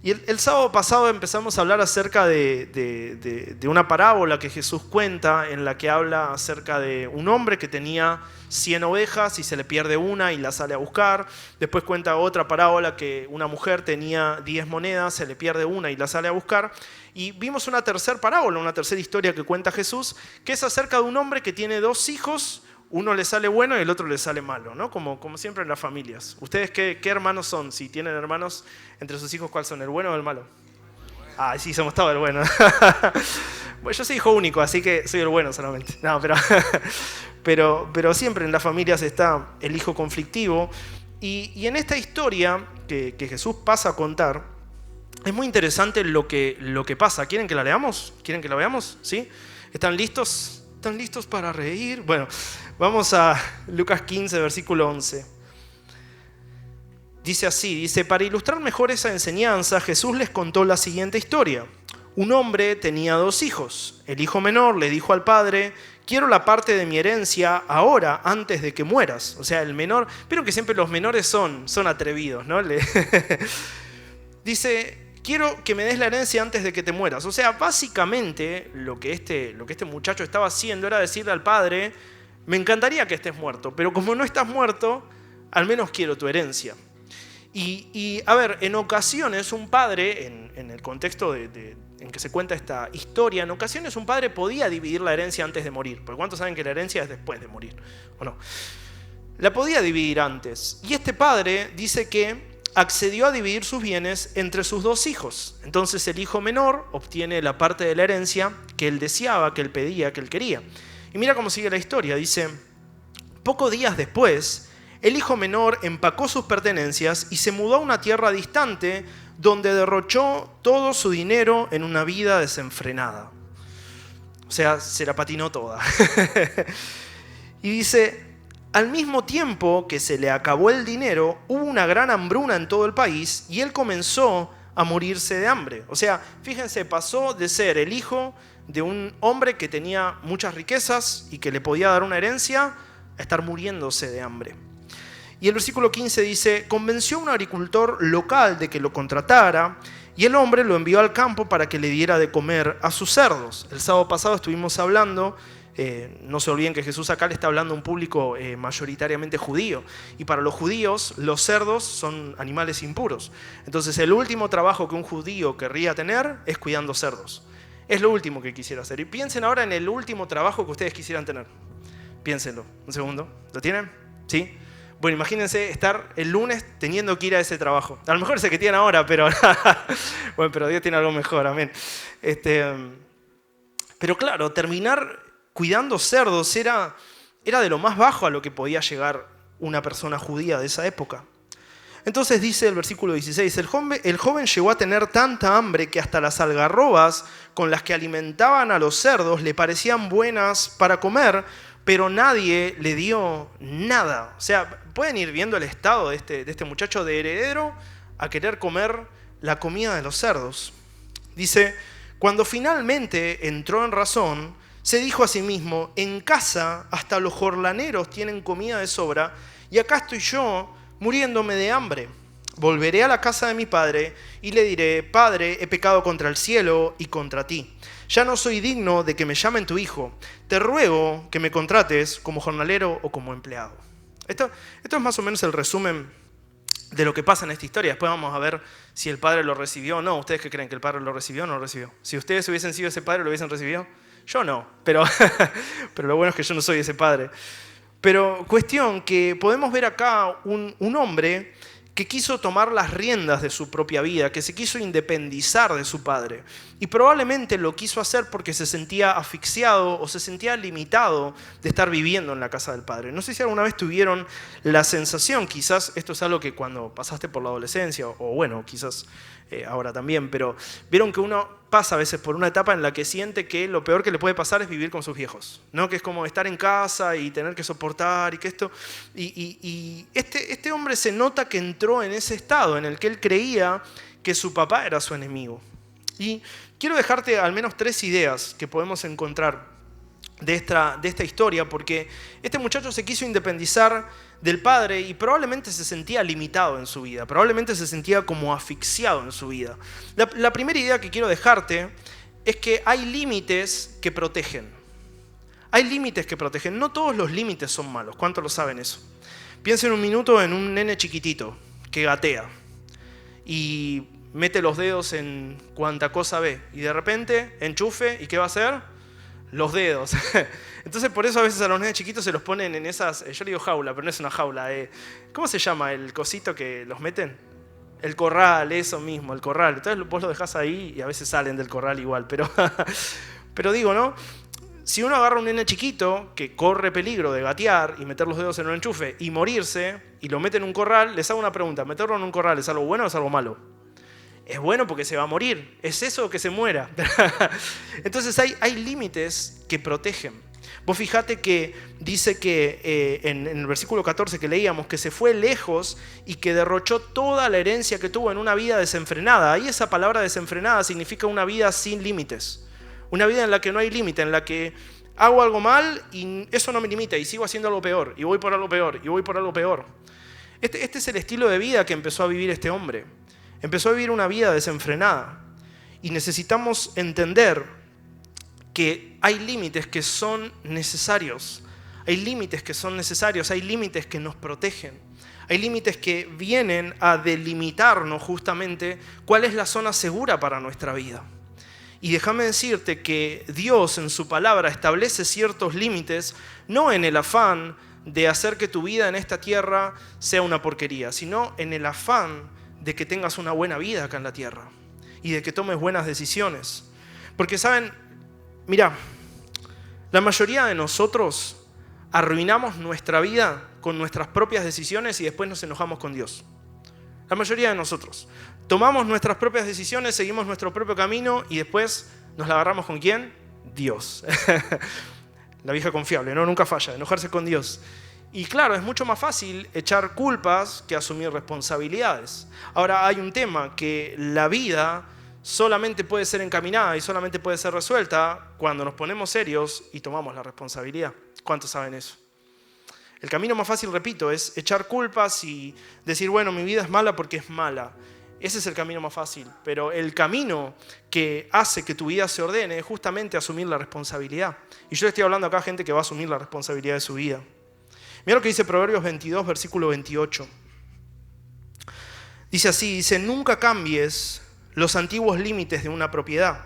Y el sábado pasado empezamos a hablar acerca de una parábola que Jesús cuenta, en la que habla acerca de un hombre que tenía 100 ovejas y se le pierde una y la sale a buscar. Después cuenta otra parábola que una mujer tenía 10 monedas, se le pierde una y la sale a buscar. Y vimos una tercera parábola, una tercera historia que cuenta Jesús, que es acerca de un hombre que tiene 2 hijos. Uno le sale bueno y el otro le sale malo, ¿no? Como siempre en las familias. ¿Ustedes qué hermanos son? Si tienen hermanos entre sus hijos, ¿cuál son? ¿El bueno o el malo? Ah, sí, somos todos el bueno. Bueno, yo soy hijo único, así que soy el bueno solamente. No, pero siempre en las familias está el hijo conflictivo. Y en esta historia que Jesús pasa a contar, es muy interesante lo que pasa. ¿Quieren que la leamos? ¿Quieren que la veamos? ¿Sí? ¿Están listos? ¿Están listos para reír? Bueno, vamos a Lucas 15, versículo 11. Dice así, para ilustrar mejor esa enseñanza, Jesús les contó la siguiente historia. Un hombre tenía 2 hijos. El hijo menor le dijo al padre: quiero la parte de mi herencia ahora, antes de que mueras. O sea, el menor, vieron que siempre los menores son atrevidos, ¿no? Dice: quiero que me des la herencia antes de que te mueras. O sea, básicamente lo que este muchacho estaba haciendo era decirle al padre: me encantaría que estés muerto, pero como no estás muerto, al menos quiero tu herencia. Y a ver, en ocasiones un padre, en el contexto en que se cuenta esta historia, en ocasiones un padre podía dividir la herencia antes de morir. Porque ¿cuántos saben que la herencia es después de morir? ¿O no? La podía dividir antes. Y este padre dice que accedió a dividir sus bienes entre sus 2 hijos. Entonces el hijo menor obtiene la parte de la herencia que él deseaba, que él pedía, que él quería. Y mira cómo sigue la historia. Dice: pocos días después, el hijo menor empacó sus pertenencias y se mudó a una tierra distante, donde derrochó todo su dinero en una vida desenfrenada. O sea, se la patinó toda. Y dice: al mismo tiempo que se le acabó el dinero, hubo una gran hambruna en todo el país y él comenzó a morirse de hambre. O sea, fíjense, pasó de ser el hijo de un hombre que tenía muchas riquezas y que le podía dar una herencia, a estar muriéndose de hambre. Y el versículo 15 dice: convenció a un agricultor local de que lo contratara, y el hombre lo envió al campo para que le diera de comer a sus cerdos. El sábado pasado estuvimos hablando, no se olviden que Jesús acá le está hablando a un público mayoritariamente judío, y para los judíos los cerdos son animales impuros. Entonces el último trabajo que un judío querría tener es cuidando cerdos. Es lo último que quisiera hacer. Y piensen ahora en el último trabajo que ustedes quisieran tener. Piénsenlo, un segundo. ¿Lo tienen? ¿Sí? Bueno, imagínense estar el lunes teniendo que ir a ese trabajo. A lo mejor es el que tienen ahora, pero bueno, pero Dios tiene algo mejor, amén. Pero claro, terminar cuidando cerdos era de lo más bajo a lo que podía llegar una persona judía de esa época. Entonces dice el versículo 16, el joven llegó a tener tanta hambre que hasta las algarrobas con las que alimentaban a los cerdos le parecían buenas para comer, pero nadie le dio nada. O sea, pueden ir viendo el estado de este muchacho, de heredero a querer comer la comida de los cerdos. Dice: cuando finalmente entró en razón, se dijo a sí mismo: en casa hasta los jornaleros tienen comida de sobra, y acá estoy yo muriéndome de hambre. Volveré a la casa de mi padre y le diré: Padre, he pecado contra el cielo y contra ti. Ya no soy digno de que me llamen tu hijo. Te ruego que me contrates como jornalero o como empleado. Esto es más o menos el resumen de lo que pasa en esta historia. Después vamos a ver si el padre lo recibió o no. ¿Ustedes qué creen? ¿Que el padre lo recibió o no lo recibió? Si ustedes hubiesen sido ese padre, ¿lo hubiesen recibido? Yo no, pero lo bueno es que yo no soy ese padre. Pero cuestión que podemos ver acá un hombre que quiso tomar las riendas de su propia vida, que se quiso independizar de su padre. Y probablemente lo quiso hacer porque se sentía asfixiado o se sentía limitado de estar viviendo en la casa del padre. No sé si alguna vez tuvieron la sensación, quizás esto es algo que cuando pasaste por la adolescencia, o bueno, quizás ahora también, pero vieron que uno pasa a veces por una etapa en la que siente que lo peor que le puede pasar es vivir con sus viejos, ¿no? Que es como estar en casa y tener que soportar y que esto... Y este hombre se nota que entró en ese estado en el que él creía que su papá era su enemigo. Y quiero dejarte al menos 3 ideas que podemos encontrar de esta historia, porque este muchacho se quiso independizar del padre y probablemente se sentía limitado en su vida, probablemente se sentía como asfixiado en su vida. La primera idea que quiero dejarte es que hay límites que protegen. Hay límites que protegen. No todos los límites son malos. ¿Cuántos lo saben eso? Piensen un minuto en un nene chiquitito que gatea y mete los dedos en cuanta cosa ve y de repente enchufe, ¿y qué va a hacer? Los dedos. Entonces por eso a veces a los nenes chiquitos se los ponen en esas, yo le digo jaula, pero no es una jaula. ¿Cómo se llama el cosito que los meten? El corral, eso mismo, el corral. Entonces vos lo dejás ahí y a veces salen del corral igual. Pero digo, ¿no? Si uno agarra a un nene chiquito que corre peligro de gatear y meter los dedos en un enchufe y morirse y lo mete en un corral, les hago una pregunta. ¿Meterlo en un corral es algo bueno o es algo malo? Es bueno porque se va a morir. ¿Es eso o que se muera? Entonces hay límites que protegen. Vos fijate que dice que en el versículo 14 que leíamos que se fue lejos y que derrochó toda la herencia que tuvo en una vida desenfrenada. Ahí esa palabra desenfrenada significa una vida sin límites. Una vida en la que no hay límite, en la que hago algo mal y eso no me limita y sigo haciendo algo peor y voy por algo peor y voy por algo peor. Este es el estilo de vida que empezó a vivir este hombre. Empezó a vivir una vida desenfrenada y necesitamos entender que hay límites que son necesarios. Hay límites que son necesarios, hay límites que nos protegen. Hay límites que vienen a delimitarnos justamente cuál es la zona segura para nuestra vida. Y déjame decirte que Dios en su palabra establece ciertos límites, no en el afán de hacer que tu vida en esta tierra sea una porquería, sino en el afán de que tengas una buena vida acá en la tierra y de que tomes buenas decisiones. Porque saben, mira, la mayoría de nosotros arruinamos nuestra vida con nuestras propias decisiones y después nos enojamos con Dios. La mayoría de nosotros. Tomamos nuestras propias decisiones, seguimos nuestro propio camino y después nos la agarramos ¿con quién? Dios. La vieja confiable, ¿no? Nunca falla, enojarse con Dios. Y claro, es mucho más fácil echar culpas que asumir responsabilidades. Ahora hay un tema, que la vida solamente puede ser encaminada y solamente puede ser resuelta cuando nos ponemos serios y tomamos la responsabilidad. ¿Cuántos saben eso? El camino más fácil, repito, es echar culpas y decir, bueno, mi vida es mala porque es mala. Ese es el camino más fácil. Pero el camino que hace que tu vida se ordene es justamente asumir la responsabilidad. Y yo le estoy hablando acá a gente que va a asumir la responsabilidad de su vida. Mira lo que dice Proverbios 22, versículo 28. Dice así, dice, nunca cambies los antiguos límites de una propiedad,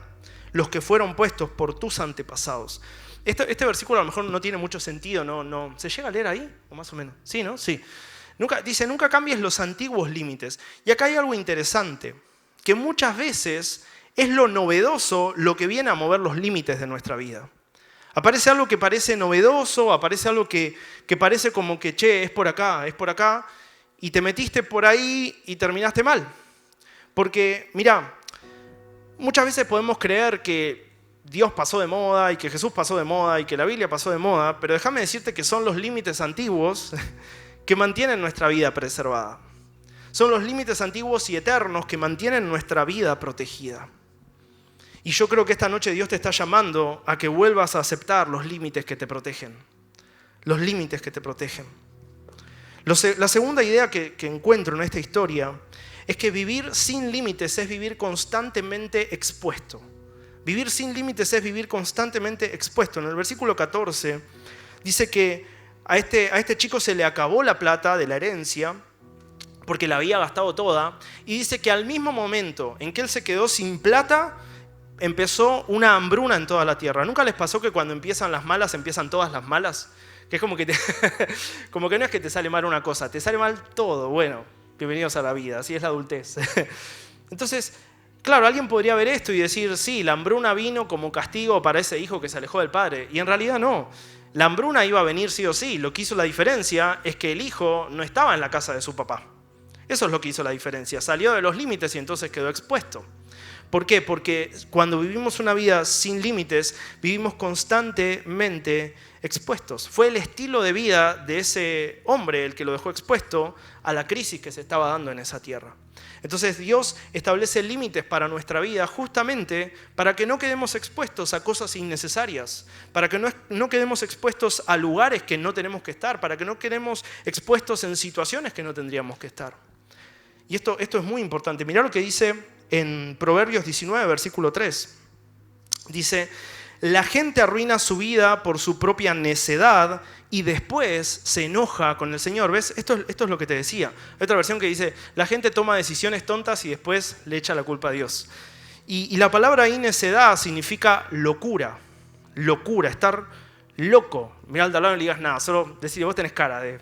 los que fueron puestos por tus antepasados. Este versículo a lo mejor no tiene mucho sentido, ¿no? ¿Se llega a leer ahí? ¿O más o menos? Sí, ¿no? Sí. Dice, nunca cambies los antiguos límites. Y acá hay algo interesante, que muchas veces es lo novedoso lo que viene a mover los límites de nuestra vida. Aparece algo que parece novedoso, aparece algo que parece como que, che, es por acá, y te metiste por ahí y terminaste mal. Porque, mirá, muchas veces podemos creer que Dios pasó de moda y que Jesús pasó de moda y que la Biblia pasó de moda, pero déjame decirte que son los límites antiguos que mantienen nuestra vida preservada. Son los límites antiguos y eternos que mantienen nuestra vida protegida. Y yo creo que esta noche Dios te está llamando a que vuelvas a aceptar los límites que te protegen. Los límites que te protegen. La segunda idea que encuentro en esta historia es que vivir sin límites es vivir constantemente expuesto. Vivir sin límites es vivir constantemente expuesto. En el versículo 14 dice que a este chico se le acabó la plata de la herencia porque la había gastado toda. Y dice que al mismo momento en que él se quedó sin plata, empezó una hambruna en toda la tierra. ¿Nunca les pasó que cuando empiezan las malas, empiezan todas las malas? Que es como que, como que no es que te sale mal una cosa, te sale mal todo. Bueno, bienvenidos a la vida, así es la adultez. Entonces, claro, alguien podría ver esto y decir, sí, la hambruna vino como castigo para ese hijo que se alejó del padre. Y en realidad no. La hambruna iba a venir sí o sí. Lo que hizo la diferencia es que el hijo no estaba en la casa de su papá. Eso es lo que hizo la diferencia. Salió de los límites y entonces quedó expuesto. ¿Por qué? Porque cuando vivimos una vida sin límites, vivimos constantemente expuestos. Fue el estilo de vida de ese hombre el que lo dejó expuesto a la crisis que se estaba dando en esa tierra. Entonces Dios establece límites para nuestra vida justamente para que no quedemos expuestos a cosas innecesarias, para que no quedemos expuestos a lugares que no tenemos que estar, para que no quedemos expuestos en situaciones que no tendríamos que estar. Y esto es muy importante. Mirá lo que dice en Proverbios 19, versículo 3. Dice, la gente arruina su vida por su propia necedad y después se enoja con el Señor. ¿Ves? Esto es lo que te decía. Hay otra versión que dice, la gente toma decisiones tontas y después le echa la culpa a Dios. Y la palabra ahí necedad significa locura. Locura, estar loco. Mirá al de al lado y no le digas nada, solo decir, vos tenés cara de...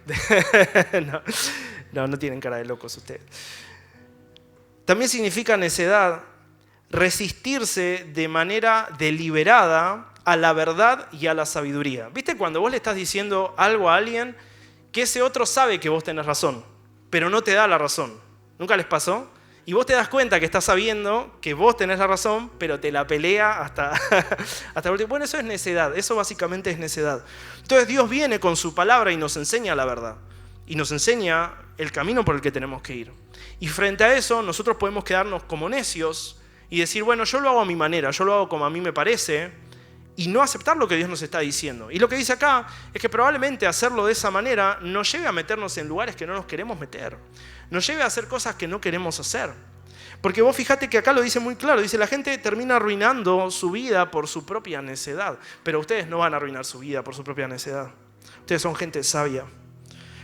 No tienen cara de locos ustedes. También significa necedad, resistirse de manera deliberada a la verdad y a la sabiduría. ¿Viste cuando vos le estás diciendo algo a alguien que ese otro sabe que vos tenés razón, pero no te da la razón? ¿Nunca les pasó? Y vos te das cuenta que estás sabiendo que vos tenés la razón, pero te la pelea hasta el último. Bueno, eso es necedad, eso básicamente es necedad. Entonces Dios viene con su palabra y nos enseña la verdad. Y nos enseña el camino por el que tenemos que ir. Y frente a eso, nosotros podemos quedarnos como necios y decir, bueno, yo lo hago a mi manera, yo lo hago como a mí me parece, y no aceptar lo que Dios nos está diciendo. Y lo que dice acá es que probablemente hacerlo de esa manera nos lleve a meternos en lugares que no nos queremos meter, nos lleve a hacer cosas que no queremos hacer. Porque vos fíjate que acá lo dice muy claro, dice la gente termina arruinando su vida por su propia necedad, pero ustedes no van a arruinar su vida por su propia necedad. Ustedes son gente sabia.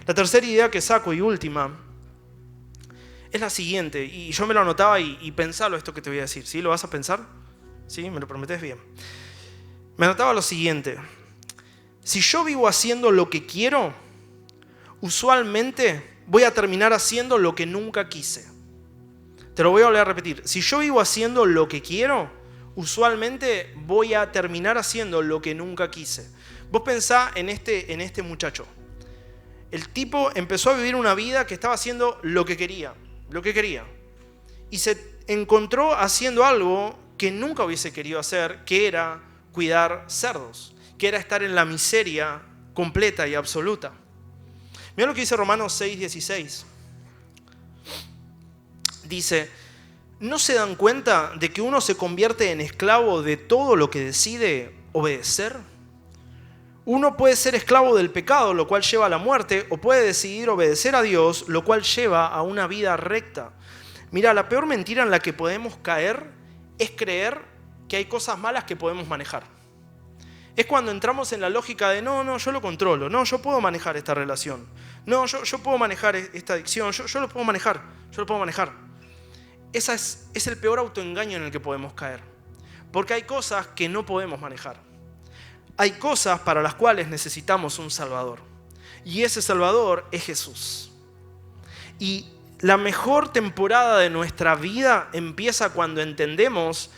La tercera idea que saco y última es la siguiente, y yo me lo anotaba y pensalo esto que te voy a decir. ¿Sí? ¿Lo vas a pensar? ¿Sí? ¿Me lo prometés? Bien. Me anotaba lo siguiente. Si yo vivo haciendo lo que quiero, usualmente voy a terminar haciendo lo que nunca quise. Te lo voy a volver a repetir. Si yo vivo haciendo lo que quiero, usualmente voy a terminar haciendo lo que nunca quise. Vos pensá en este muchacho. El tipo empezó a vivir una vida que estaba haciendo lo que quería. Y se encontró haciendo algo que nunca hubiese querido hacer, que era cuidar cerdos, que era estar en la miseria completa y absoluta. Mira lo que dice Romanos 6:16. Dice, ¿no se dan cuenta de que uno se convierte en esclavo de todo lo que decide obedecer? Uno puede ser esclavo del pecado, lo cual lleva a la muerte, o puede decidir obedecer a Dios, lo cual lleva a una vida recta. Mira, la peor mentira en la que podemos caer es creer que hay cosas malas que podemos manejar. Es cuando entramos en la lógica de no, yo lo controlo, no, yo puedo manejar esta relación, no, yo puedo manejar esta adicción, yo lo puedo manejar. Ese es el peor autoengaño en el que podemos caer. Porque hay cosas que no podemos manejar. Hay cosas para las cuales necesitamos un Salvador. Y ese Salvador es Jesús. Y la mejor temporada de nuestra vida empieza cuando entendemos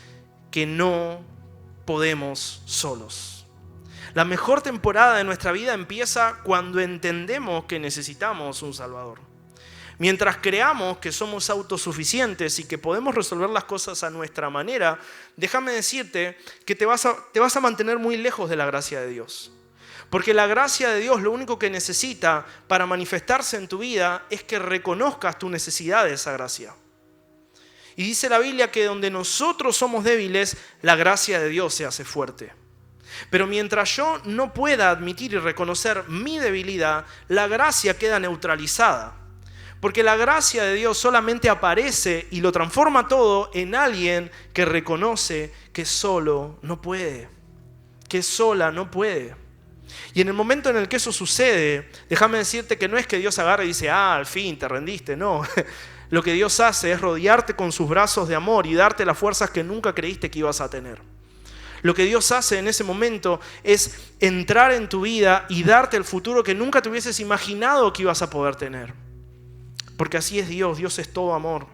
que no podemos solos. La mejor temporada de nuestra vida empieza cuando entendemos que necesitamos un Salvador. Mientras creamos que somos autosuficientes y que podemos resolver las cosas a nuestra manera, déjame decirte que te vas a mantener muy lejos de la gracia de Dios. Porque la gracia de Dios lo único que necesita para manifestarse en tu vida es que reconozcas tu necesidad de esa gracia. Y dice la Biblia que donde nosotros somos débiles, la gracia de Dios se hace fuerte. Pero mientras yo no pueda admitir y reconocer mi debilidad, la gracia queda neutralizada. Porque la gracia de Dios solamente aparece y lo transforma todo en alguien que reconoce que solo no puede, que sola no puede. Y en el momento en el que eso sucede, déjame decirte que no es que Dios agarre y dice, al fin te rendiste, no. Lo que Dios hace es rodearte con sus brazos de amor y darte las fuerzas que nunca creíste que ibas a tener. Lo que Dios hace en ese momento es entrar en tu vida y darte el futuro que nunca te hubieses imaginado que ibas a poder tener. Porque así es Dios, Dios es todo amor.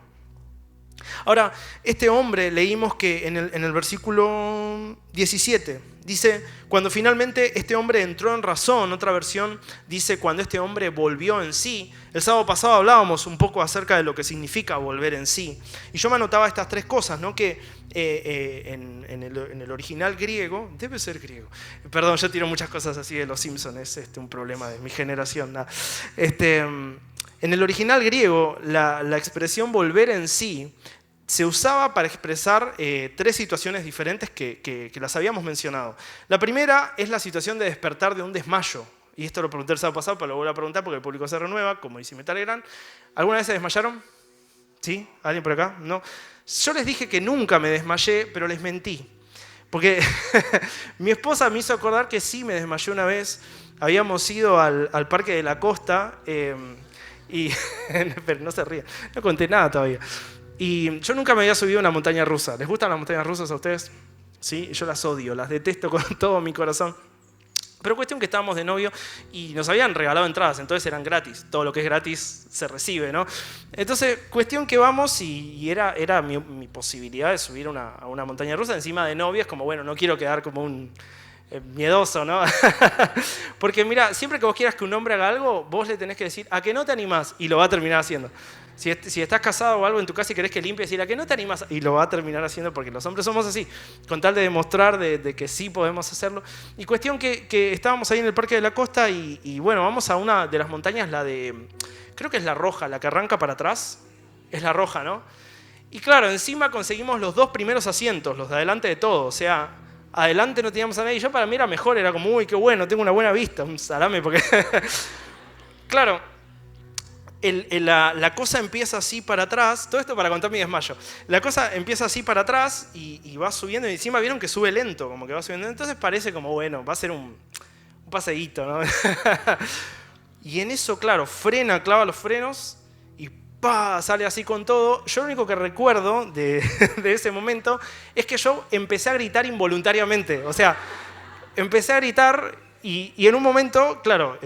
Ahora, este hombre, leímos que en el versículo 17, dice, cuando finalmente este hombre entró en razón. Otra versión dice, cuando este hombre volvió en sí. El sábado pasado hablábamos un poco acerca de lo que significa volver en sí. Y yo me anotaba estas tres cosas, ¿no? Que en el original griego, debe ser griego. Perdón, yo tiro muchas cosas así de los Simpsons, es un problema de mi generación. ¿No? En el original griego, la expresión volver en sí se usaba para expresar tres situaciones diferentes que las habíamos mencionado. La primera es la situación de despertar de un desmayo. Y esto lo pregunté el sábado pasado, pero lo vuelvo a preguntar porque el público se renueva, como dice Metalgrán. ¿Alguna vez se desmayaron? ¿Sí? ¿Alguien por acá? ¿No? Yo les dije que nunca me desmayé, pero les mentí. Porque mi esposa me hizo acordar que sí me desmayé una vez. Habíamos ido al Parque de la Costa pero no se ríe, no conté nada todavía. Y yo nunca me había subido a una montaña rusa. ¿Les gustan las montañas rusas a ustedes? Sí, yo las odio, las detesto con todo mi corazón. Pero cuestión que estábamos de novio y nos habían regalado entradas, entonces eran gratis. Todo lo que es gratis se recibe, ¿no? Entonces, cuestión que vamos y era mi posibilidad de subir a una montaña rusa encima de novia. Es como, bueno, no quiero quedar como un miedoso, ¿no? Porque mira, siempre que vos quieras que un hombre haga algo, vos le tenés que decir, ¿a que no te animás? Y lo va a terminar haciendo. Si estás casado o algo en tu casa y querés que limpie, decir, ¿a que no te animás? Y lo va a terminar haciendo porque los hombres somos así, con tal de demostrar de que sí podemos hacerlo. Y cuestión que estábamos ahí en el Parque de la Costa y bueno, vamos a una de las montañas, creo que es la roja, la que arranca para atrás, es la roja, ¿no? Y claro, encima conseguimos los dos primeros asientos, los de adelante de todo, o sea, adelante no teníamos a nadie. Y yo para mí era mejor, era como, uy, qué bueno, tengo una buena vista, un salame, porque claro. La cosa empieza así para atrás, todo esto para contar mi desmayo. La cosa empieza así para atrás y va subiendo, y encima vieron que sube lento, como que va subiendo. Entonces parece como, bueno, va a ser un paseíto, ¿no? Y en eso, claro, frena, clava los frenos y ¡pah! Sale así con todo. Yo lo único que recuerdo de ese momento es que yo empecé a gritar involuntariamente. O sea, empecé a gritar. Y en un momento, claro,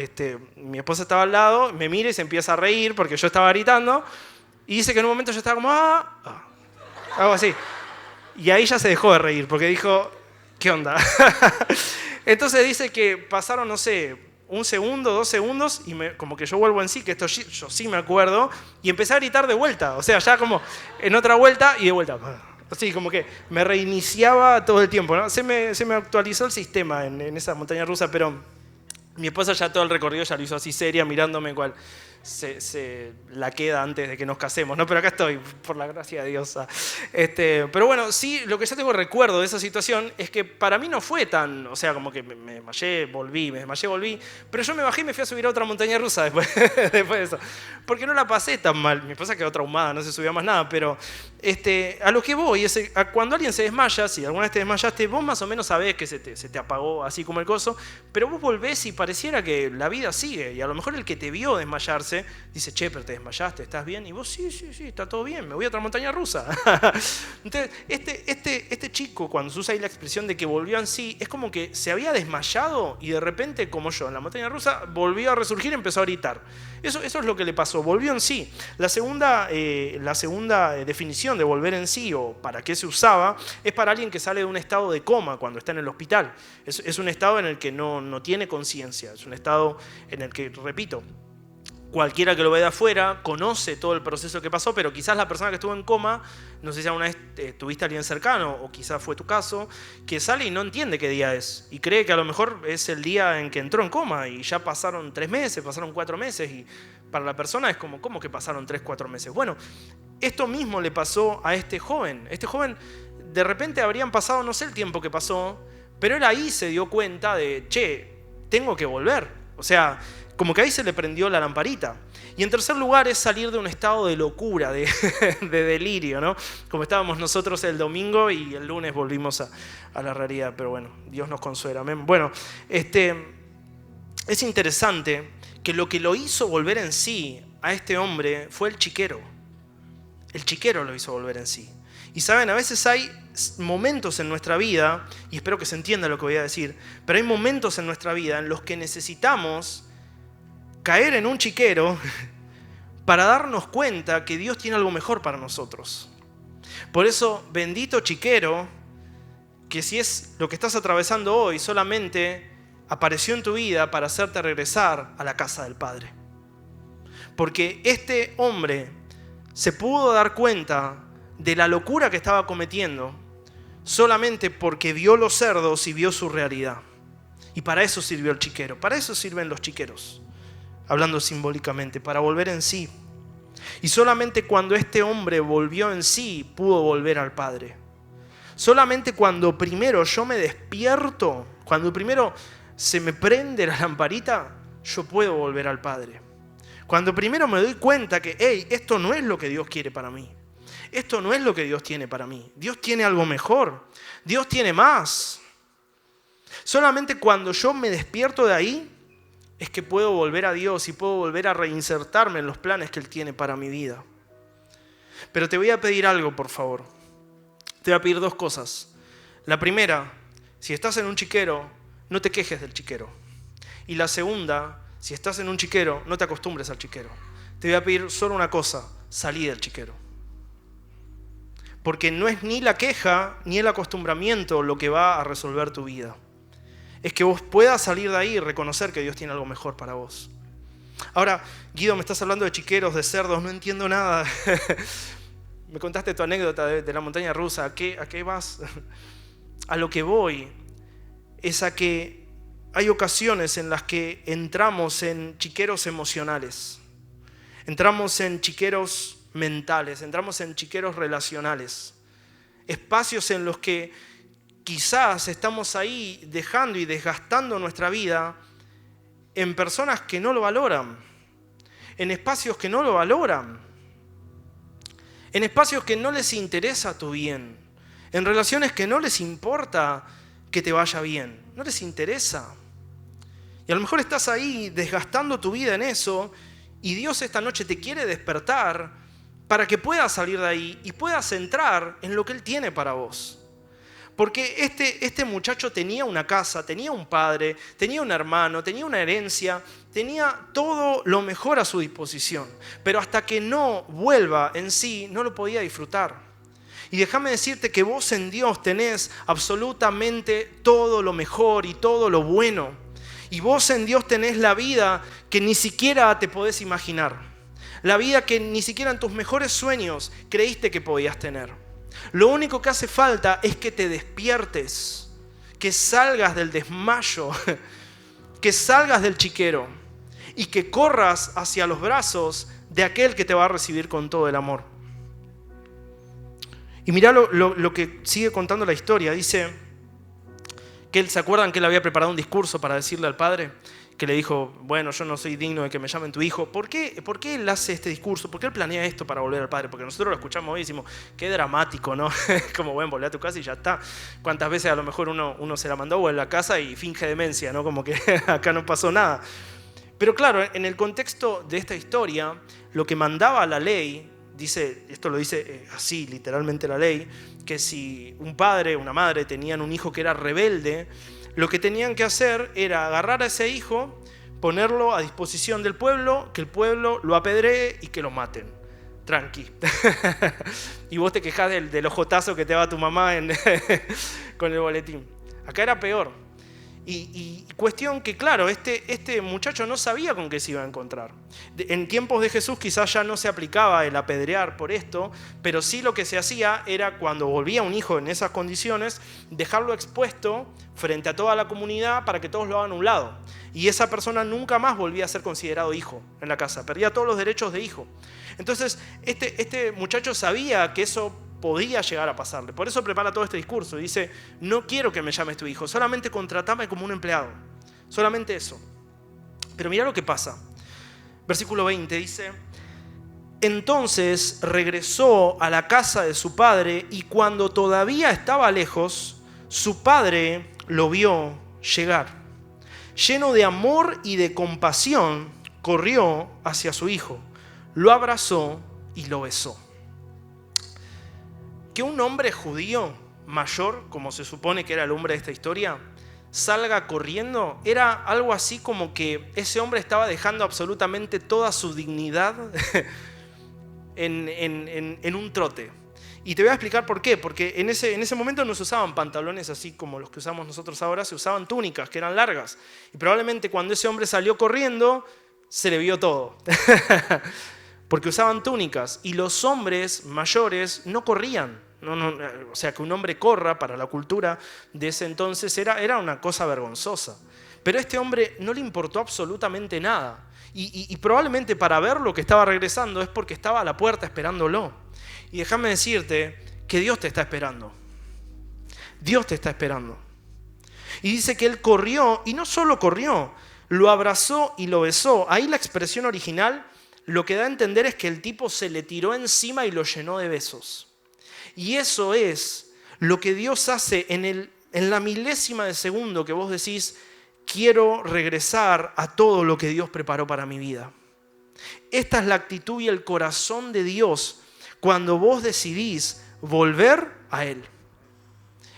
mi esposa estaba al lado, me mira y se empieza a reír porque yo estaba gritando. Y dice que en un momento yo estaba como, algo así. Y ahí ya se dejó de reír porque dijo, ¿qué onda? Entonces dice que pasaron, no sé, 1 segundo, 2 segundos, y como que yo vuelvo en sí, que esto yo sí me acuerdo, y empecé a gritar de vuelta. O sea, ya como en otra vuelta y de vuelta. Así, como que me reiniciaba todo el tiempo, ¿no? Se me actualizó el sistema en esa montaña rusa, pero mi esposa ya todo el recorrido ya lo hizo así seria, mirándome cual se la queda antes de que nos casemos, ¿no? Pero acá estoy, por la gracia de Dios. Pero bueno, sí, lo que yo tengo recuerdo de esa situación es que para mí no fue tan, o sea, como que me desmayé, volví, pero yo me bajé y me fui a subir a otra montaña rusa después de eso, porque no la pasé tan mal. Mi esposa quedó traumada, no se subía más nada, pero a lo que voy es cuando alguien se desmaya, si alguna vez te desmayaste, vos más o menos sabés que se te apagó así como el coso, pero vos volvés y pareciera que la vida sigue, y a lo mejor el que te vio desmayarse dice, che, pero te desmayaste, ¿estás bien? Y vos, sí, está todo bien, me voy a otra montaña rusa. Entonces, este chico, cuando se usa ahí la expresión de que volvió en sí, es como que se había desmayado y de repente, como yo, en la montaña rusa, volvió a resurgir y empezó a gritar. Eso es lo que le pasó, volvió en sí. La segunda definición de volver en sí, o para qué se usaba, es para alguien que sale de un estado de coma cuando está en el hospital. Es un estado en el que no tiene conciencia, es un estado en el que, repito, cualquiera que lo vea de afuera conoce todo el proceso que pasó, pero quizás la persona que estuvo en coma, no sé si alguna vez tuviste a alguien cercano, o quizás fue tu caso, que sale y no entiende qué día es, y cree que a lo mejor es el día en que entró en coma, y ya pasaron 3 meses, pasaron 4 meses, y para la persona es como, ¿cómo que pasaron 3, 4 meses? Bueno, esto mismo le pasó a este joven. Este joven, de repente habrían pasado, no sé el tiempo que pasó, pero él ahí se dio cuenta de, che, tengo que volver. O sea, como que ahí se le prendió la lamparita. Y en tercer lugar es salir de un estado de locura, de delirio, ¿no? Como estábamos nosotros el domingo y el lunes volvimos a la realidad. Pero bueno, Dios nos consuela. Amén. Bueno, es interesante que lo que lo hizo volver en sí a este hombre fue el chiquero. El chiquero lo hizo volver en sí. Y saben, a veces hay momentos en nuestra vida, y espero que se entienda lo que voy a decir, pero hay momentos en nuestra vida en los que necesitamos caer en un chiquero para darnos cuenta que Dios tiene algo mejor para nosotros. Por eso, bendito chiquero, que si es lo que estás atravesando hoy, solamente apareció en tu vida para hacerte regresar a la casa del Padre. Porque este hombre se pudo dar cuenta de la locura que estaba cometiendo solamente porque vio los cerdos y vio su realidad. Y para eso sirvió el chiquero, para eso sirven los chiqueros, hablando simbólicamente, para volver en sí. Y solamente cuando este hombre volvió en sí, pudo volver al Padre. Solamente cuando primero yo me despierto, cuando primero se me prende la lamparita, yo puedo volver al Padre. Cuando primero me doy cuenta que, hey, esto no es lo que Dios quiere para mí. Esto no es lo que Dios tiene para mí. Dios tiene algo mejor. Dios tiene más. Solamente cuando yo me despierto de ahí, es que puedo volver a Dios y puedo volver a reinsertarme en los planes que Él tiene para mi vida. Pero te voy a pedir algo, por favor. Te voy a pedir dos cosas. La primera, si estás en un chiquero, no te quejes del chiquero. Y la segunda, si estás en un chiquero, no te acostumbres al chiquero. Te voy a pedir solo una cosa, salí del chiquero. Porque no es ni la queja ni el acostumbramiento lo que va a resolver tu vida. Es que vos puedas salir de ahí y reconocer que Dios tiene algo mejor para vos. Ahora, Guido, me estás hablando de chiqueros, de cerdos, no entiendo nada. Me contaste tu anécdota de la montaña rusa. ¿A qué vas? A lo que voy es a que hay ocasiones en las que entramos en chiqueros emocionales. Entramos en chiqueros mentales, entramos en chiqueros relacionales. Espacios en los que quizás estamos ahí dejando y desgastando nuestra vida en personas que no lo valoran, en espacios que no lo valoran, en espacios que no les interesa tu bien, en relaciones que no les importa que te vaya bien, no les interesa. Y a lo mejor estás ahí desgastando tu vida en eso y Dios esta noche te quiere despertar para que puedas salir de ahí y puedas entrar en lo que Él tiene para vos. Porque este muchacho tenía una casa, tenía un padre, tenía un hermano, tenía una herencia, tenía todo lo mejor a su disposición. Pero hasta que no vuelva en sí, no lo podía disfrutar. Y déjame decirte que vos en Dios tenés absolutamente todo lo mejor y todo lo bueno. Y vos en Dios tenés la vida que ni siquiera te podés imaginar. La vida que ni siquiera en tus mejores sueños creíste que podías tener. Lo único que hace falta es que te despiertes, que salgas del desmayo, que salgas del chiquero y que corras hacia los brazos de aquel que te va a recibir con todo el amor. Y mirá lo que sigue contando la historia. Dice que ¿se acuerdan que él había preparado un discurso para decirle al padre? Que le dijo, bueno, yo no soy digno de que me llamen tu hijo. ¿Por qué él hace este discurso? ¿Por qué él planea esto para volver al Padre? Porque nosotros lo escuchamos hoy y decimos, qué dramático, ¿no? Como, bueno, volver a tu casa y ya está. ¿Cuántas veces a lo mejor uno se la mandó a la casa y finge demencia, ¿no? Como que acá no pasó nada. Pero claro, en el contexto de esta historia, lo que mandaba la ley, esto lo dice así, literalmente la ley, que si un padre o una madre tenían un hijo que era rebelde, lo que tenían que hacer era agarrar a ese hijo, ponerlo a disposición del pueblo, que el pueblo lo apedree y que lo maten. Tranqui. Y vos te quejás del ojotazo que te da tu mamá con el boletín. Acá era peor. Y cuestión que, claro, este muchacho no sabía con qué se iba a encontrar. En tiempos de Jesús quizás ya no se aplicaba el apedrear por esto, pero sí lo que se hacía era cuando volvía un hijo en esas condiciones, dejarlo expuesto frente a toda la comunidad para que todos lo hagan a un lado. Y esa persona nunca más volvía a ser considerado hijo en la casa, perdía todos los derechos de hijo. Entonces, este muchacho sabía que eso podía llegar a pasarle. Por eso prepara todo este discurso. Dice, no quiero que me llames tu hijo, solamente contratame como un empleado. Solamente eso. Pero mira lo que pasa. Versículo 20 dice, entonces regresó a la casa de su padre y cuando todavía estaba lejos, su padre lo vio llegar. Lleno de amor y de compasión, corrió hacia su hijo, lo abrazó y lo besó. Que un hombre judío mayor, como se supone que era el hombre de esta historia, salga corriendo, era algo así como que ese hombre estaba dejando absolutamente toda su dignidad en un trote. Y te voy a explicar por qué. Porque en ese momento no se usaban pantalones así como los que usamos nosotros ahora, se usaban túnicas que eran largas. Y probablemente cuando ese hombre salió corriendo, se le vio todo. Porque usaban túnicas. Y los hombres mayores no corrían. O sea, que un hombre corra para la cultura de ese entonces era una cosa vergonzosa. Pero a este hombre no le importó absolutamente nada. Y probablemente para ver lo que estaba regresando es porque estaba a la puerta esperándolo. Y déjame decirte que Dios te está esperando. Dios te está esperando. Y dice que él corrió, y no solo corrió, lo abrazó y lo besó. Ahí la expresión original lo que da a entender es que el tipo se le tiró encima y lo llenó de besos. Y eso es lo que Dios hace en la milésima de segundo que vos decís, quiero regresar a todo lo que Dios preparó para mi vida. Esta es la actitud y el corazón de Dios cuando vos decidís volver a Él.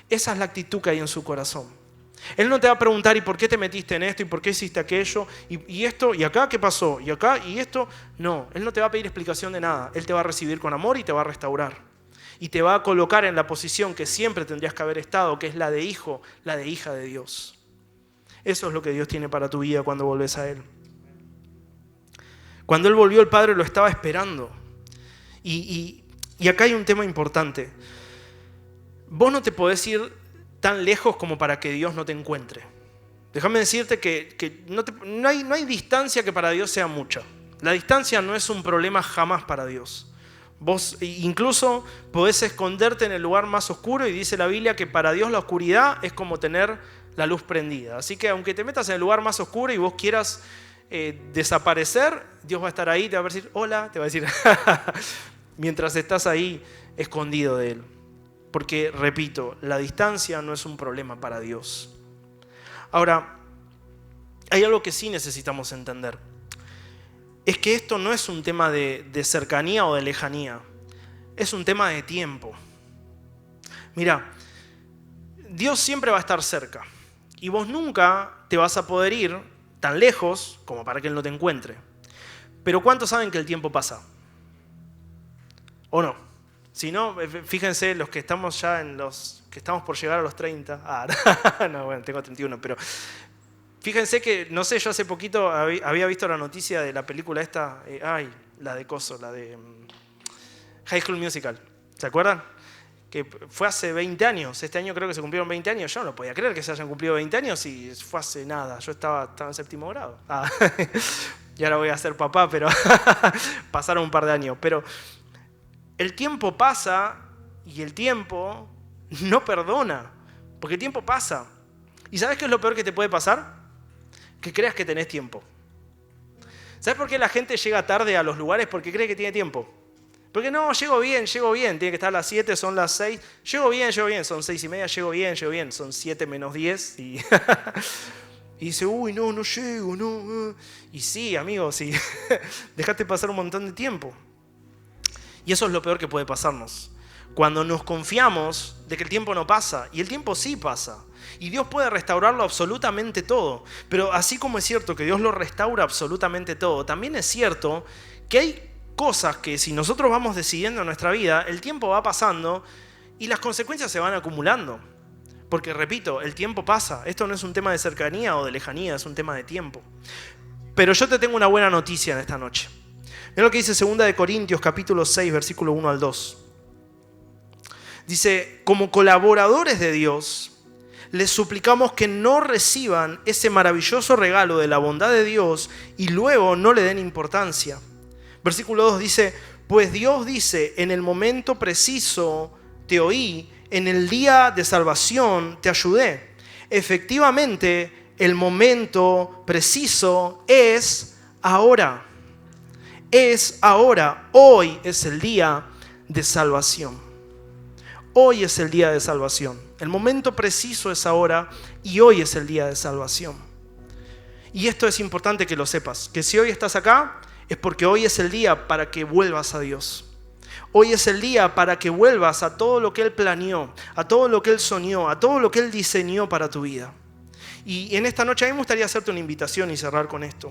Esa es la actitud que hay en su corazón. Él no te va a preguntar, ¿y por qué te metiste en esto? ¿Y por qué hiciste aquello? ¿Y esto? ¿Y acá qué pasó? ¿Y acá? ¿Y esto? No, Él no te va a pedir explicación de nada. Él te va a recibir con amor y te va a restaurar. Y te va a colocar en la posición que siempre tendrías que haber estado, que es la de hijo, la de hija de Dios. Eso es lo que Dios tiene para tu vida cuando volvés a Él. Cuando Él volvió, el Padre lo estaba esperando. Y acá hay un tema importante. Vos no te podés ir tan lejos como para que Dios no te encuentre. Déjame decirte que no hay distancia que para Dios sea mucha. La distancia no es un problema jamás para Dios. Vos incluso podés esconderte en el lugar más oscuro y dice la Biblia que para Dios la oscuridad es como tener la luz prendida. Así que aunque te metas en el lugar más oscuro y vos quieras desaparecer, Dios va a estar ahí, te va a decir hola, te va a decir mientras estás ahí escondido de Él. Porque, repito, la distancia no es un problema para Dios. Ahora, hay algo que sí necesitamos entender. Es que esto no es un tema de cercanía o de lejanía. Es un tema de tiempo. Mira, Dios siempre va a estar cerca. Y vos nunca te vas a poder ir tan lejos como para que Él no te encuentre. Pero ¿cuántos saben que el tiempo pasa? ¿O no? Si no, fíjense los que estamos ya que estamos por llegar a los 30. No, bueno, tengo 31, pero fíjense que, no sé, yo hace poquito había visto la noticia de la película esta, la de High School Musical. ¿Se acuerdan? Que fue hace 20 años. Este año creo que se cumplieron 20 años. Yo no lo podía creer que se hayan cumplido 20 años y fue hace nada. Yo estaba en séptimo grado. Y ahora voy a ser papá, pero pasaron un par de años. Pero el tiempo pasa y el tiempo no perdona, porque el tiempo pasa. ¿Y sabes qué es lo peor que te puede pasar? Que creas que tenés tiempo. ¿Sabes por qué la gente llega tarde a los lugares? Porque cree que tiene tiempo. Porque no, llego bien, tiene que estar a las 7, son las 6. Llego bien, son 6:30, llego bien, son 7 menos 10. Y dice, uy, no llego, no. Y sí, amigo, sí. Dejaste pasar un montón de tiempo. Y eso es lo peor que puede pasarnos. Cuando nos confiamos de que el tiempo no pasa, y el tiempo sí pasa. Y Dios puede restaurarlo absolutamente todo. Pero así como es cierto que Dios lo restaura absolutamente todo, también es cierto que hay cosas que si nosotros vamos decidiendo en nuestra vida, el tiempo va pasando y las consecuencias se van acumulando. Porque repito, el tiempo pasa. Esto no es un tema de cercanía o de lejanía, es un tema de tiempo. Pero yo te tengo una buena noticia en esta noche. Mira lo que dice 2 Corintios capítulo 6, versículo 1 al 2. Dice, como colaboradores de Dios, les suplicamos que no reciban ese maravilloso regalo de la bondad de Dios y luego no le den importancia. Versículo 2 dice, pues Dios dice, en el momento preciso te oí, en el día de salvación te ayudé. Efectivamente, el momento preciso es ahora. Es ahora, hoy es el día de salvación. Hoy es el día de salvación. El momento preciso es ahora y hoy es el día de salvación. Y esto es importante que lo sepas, que si hoy estás acá es porque hoy es el día para que vuelvas a Dios. Hoy es el día para que vuelvas a todo lo que Él planeó, a todo lo que Él soñó, a todo lo que Él diseñó para tu vida. Y en esta noche a mí me gustaría hacerte una invitación y cerrar con esto.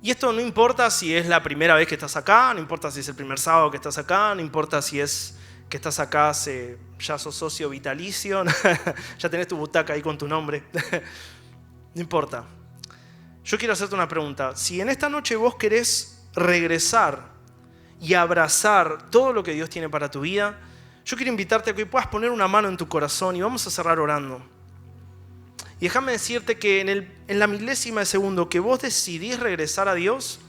Y esto no importa si es la primera vez que estás acá, no importa si es el primer sábado que estás acá, no importa si es que estás acá, ya sos socio vitalicio, ya tenés tu butaca ahí con tu nombre. No importa. Yo quiero hacerte una pregunta. Si en esta noche vos querés regresar y abrazar todo lo que Dios tiene para tu vida, yo quiero invitarte a que puedas poner una mano en tu corazón y vamos a cerrar orando. Y déjame decirte que en la milésima de segundo que vos decidís regresar a Dios,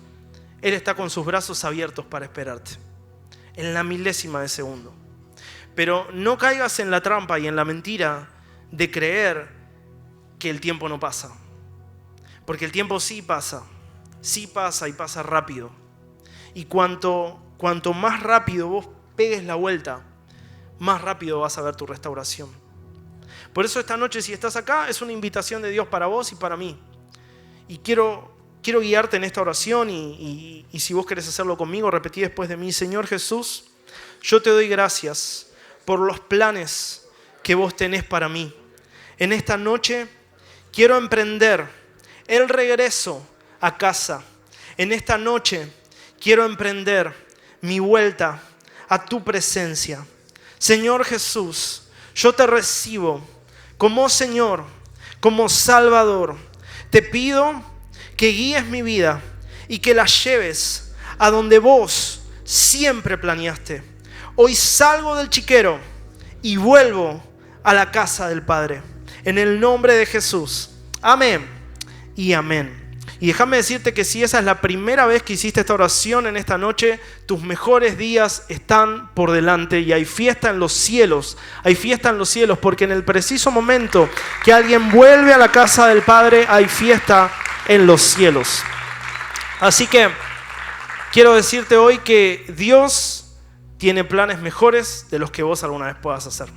Él está con sus brazos abiertos para esperarte. En la milésima de segundo. Pero no caigas en la trampa y en la mentira de creer que el tiempo no pasa. Porque el tiempo sí pasa y pasa rápido. Y cuanto más rápido vos pegues la vuelta, más rápido vas a ver tu restauración. Por eso esta noche, si estás acá, es una invitación de Dios para vos y para mí. Y quiero guiarte en esta oración y si vos querés hacerlo conmigo, repetí después de mí: Señor Jesús, yo te doy gracias por los planes que vos tenés para mí. En esta noche quiero emprender el regreso a casa. En esta noche quiero emprender mi vuelta a tu presencia. Señor Jesús, yo te recibo como Señor, como Salvador. Te pido que guíes mi vida y que la lleves a donde vos siempre planeaste. Hoy salgo del chiquero y vuelvo a la casa del Padre. En el nombre de Jesús. Amén y amén. Y déjame decirte que si esa es la primera vez que hiciste esta oración en esta noche, tus mejores días están por delante y hay fiesta en los cielos. Hay fiesta en los cielos porque en el preciso momento que alguien vuelve a la casa del Padre, hay fiesta en los cielos. Así que quiero decirte hoy que Dios tiene planes mejores de los que vos alguna vez puedas hacer.